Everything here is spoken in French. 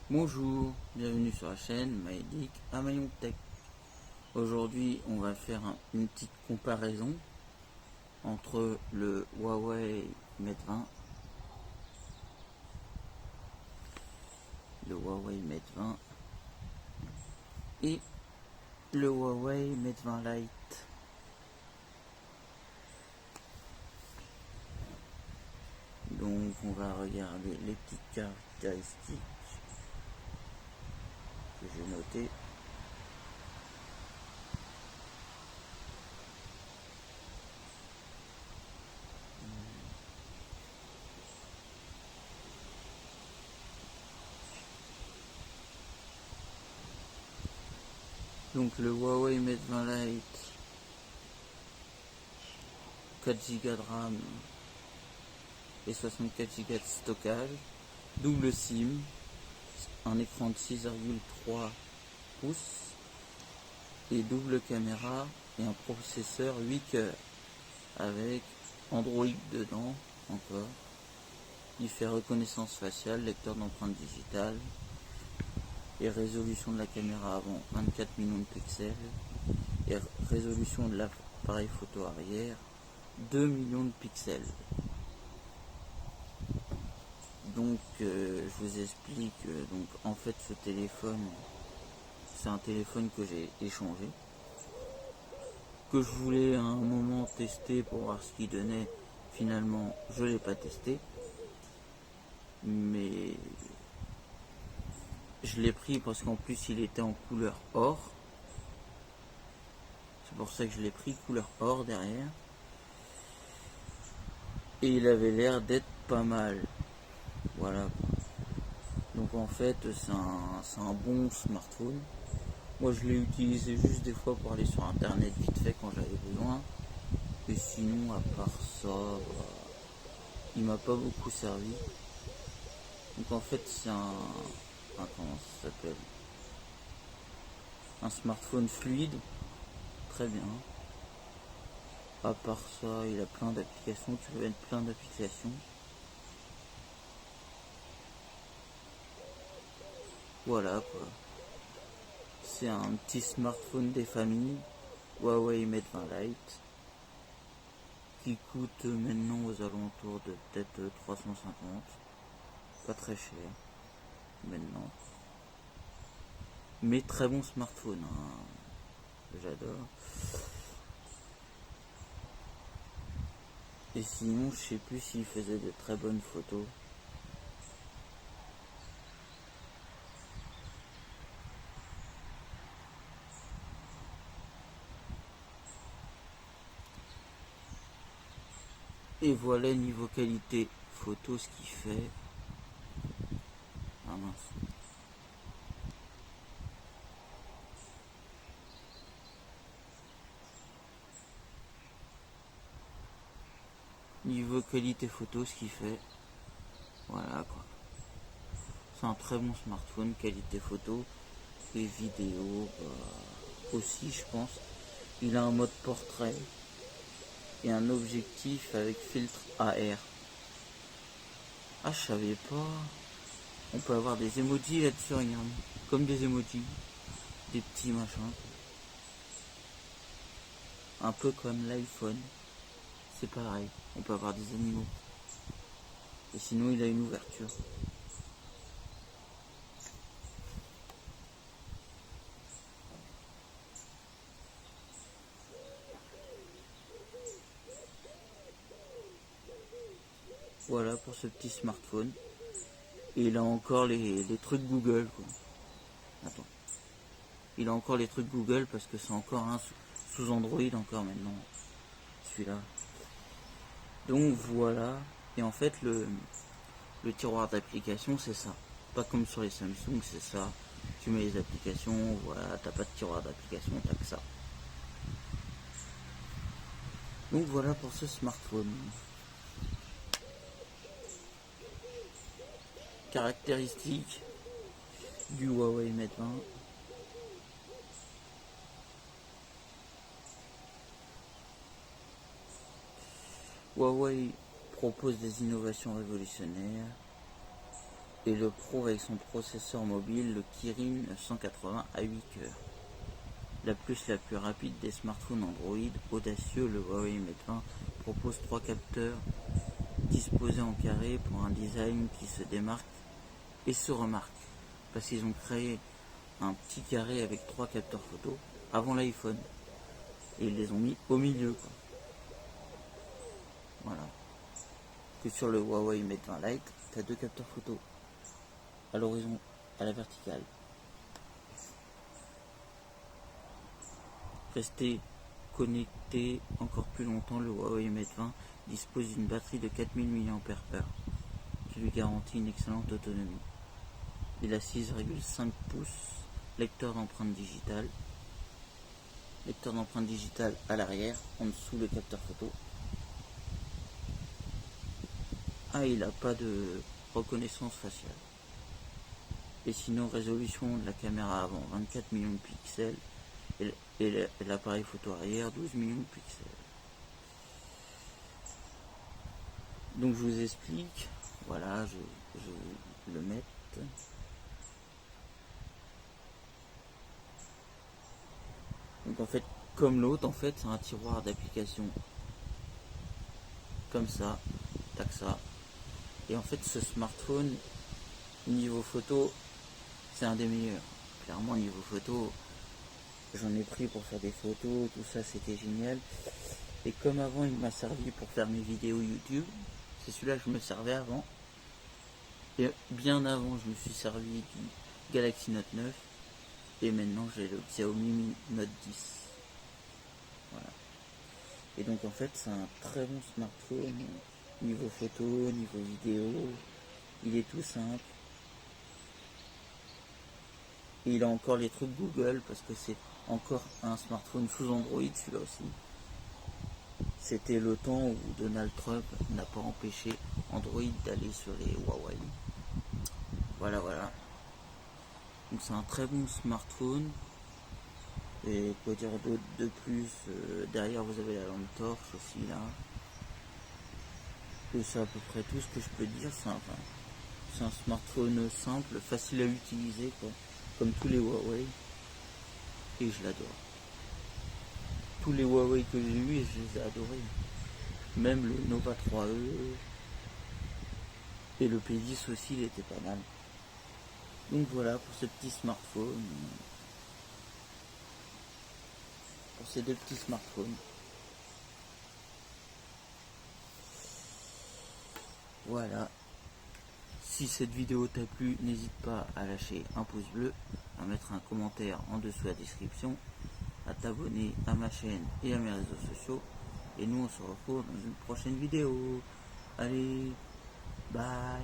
Bonjour, bienvenue sur la chaîne Maïdik Amayon Tech. Aujourd'hui, on va faire une petite comparaison entre le Huawei Mate 20, et le Huawei Mate 20 Lite. Donc, on va regarder les petites caractéristiques que j'ai notées. Donc le Huawei Mate 20 Lite, 4 Go de RAM et 64 Go de stockage, double SIM, un écran de 6,3 pouces et double caméra et un processeur 8 cœurs avec Android dedans encore. Il fait reconnaissance faciale, lecteur d'empreintes digitales et résolution de la caméra avant 24 millions de pixels et résolution de l'appareil photo arrière 2 millions de pixels. Donc je vous explique, donc en fait ce téléphone, c'est un téléphone que j'ai échangé, que je voulais à un moment tester pour voir ce qu'il donnait. Finalement je l'ai pas testé, mais je l'ai pris parce qu'en plus il était en couleur or. C'est pour ça que je l'ai pris couleur or derrière. Et il avait l'air d'être pas mal. Voilà. Donc en fait c'est un bon smartphone. Moi je l'ai utilisé juste des fois pour aller sur internet vite fait quand j'avais besoin. Et sinon à part ça, il m'a pas beaucoup servi. Donc en fait c'est comment ça s'appelle, un smartphone fluide, très bien. À part ça, il a plein d'applications, tu peux mettre plein d'applications. Voilà quoi. C'est un petit smartphone des familles, Huawei Mate 20 Lite, qui coûte maintenant aux alentours de peut-être 350. Pas très cher maintenant. Mais très bon smartphone, hein. J'adore. Et sinon, je sais plus s'il faisait de très bonnes photos. Et voilà niveau qualité photo ce qu'il fait. Ah mince. Niveau qualité photo ce qu'il fait. Voilà quoi. C'est un très bon smartphone, qualité photo et vidéo aussi je pense. Il a un mode portrait et un objectif avec filtre AR. Ah je savais pas. On peut avoir des emojis là-dessus, regarde. Comme des emojis. Des petits machins. Un peu comme l'iPhone. C'est pareil. On peut avoir des animaux. Et sinon il a une ouverture. Voilà pour ce petit smartphone. Et il a encore les trucs Google quoi. Attends. Il a encore les trucs Google parce que c'est encore un sous Android encore maintenant. Celui-là. Donc voilà. Et en fait le tiroir d'application c'est ça. Pas comme sur les Samsung, c'est ça. Tu mets les applications, voilà, t'as pas de tiroir d'application, t'as que ça. Donc voilà pour ce smartphone. Caractéristiques du Huawei Mate 20. Huawei propose des innovations révolutionnaires. et le Pro avec son processeur mobile, le Kirin 180 à 8 cœurs. La puce la plus rapide des smartphones Android, audacieux, le Huawei Mate 20 propose 3 capteurs disposés en carré pour un design qui se démarque et se remarque. Parce qu'ils ont créé un petit carré avec 3 capteurs photo avant l'iPhone. Et ils les ont mis au milieu, quoi. Voilà. Que sur le Huawei Mate 20 Lite, tu as 2 capteurs photo. À l'horizon, à la verticale. Rester connecté encore plus longtemps, le Huawei Mate 20 dispose d'une batterie de 4000 mAh qui lui garantit une excellente autonomie. Il a 6,5 pouces, lecteur d'empreintes digitales à l'arrière, en dessous le capteur photo. Ah, il n'a pas de reconnaissance faciale. Et sinon, résolution de la caméra avant 24 millions de pixels et l'appareil photo arrière 12 millions de pixels. Donc je vous explique, voilà, je vais le mettre. Donc en fait, comme l'autre, en fait, c'est un tiroir d'application comme ça, tac ça. Et en fait, ce smartphone, niveau photo, c'est un des meilleurs. Clairement, niveau photo, j'en ai pris pour faire des photos, tout ça, c'était génial. Et comme avant, il m'a servi pour faire mes vidéos YouTube, c'est celui-là que je me servais avant. Et bien avant, je me suis servi du Galaxy Note 9. Et maintenant, j'ai le Xiaomi Note 10. Voilà. Et donc, en fait, c'est un très bon smartphone. Niveau photo, niveau vidéo. Il est tout simple. Et il a encore les trucs Google, parce que c'est encore un smartphone sous Android, celui-là aussi. C'était le temps où Donald Trump n'a pas empêché Android d'aller sur les Huawei. Voilà, voilà. Donc c'est un très bon smartphone. Et quoi dire d'autre de plus, derrière vous avez la lampe torche aussi là. Et c'est à peu près tout ce que je peux dire. C'est un smartphone simple, facile à utiliser, quoi, comme tous les Huawei. Et je l'adore. Tous les Huawei que j'ai eu, je les ai adorés. Même le Nova 3E et le P10 aussi, il était pas mal. Donc voilà pour ce petit smartphone. Pour ces deux petits smartphones. Voilà. Si cette vidéo t'a plu, n'hésite pas à lâcher un pouce bleu, à mettre un commentaire en dessous la description, à t'abonner à ma chaîne et à mes réseaux sociaux. Et nous on se retrouve dans une prochaine vidéo. Allez, bye.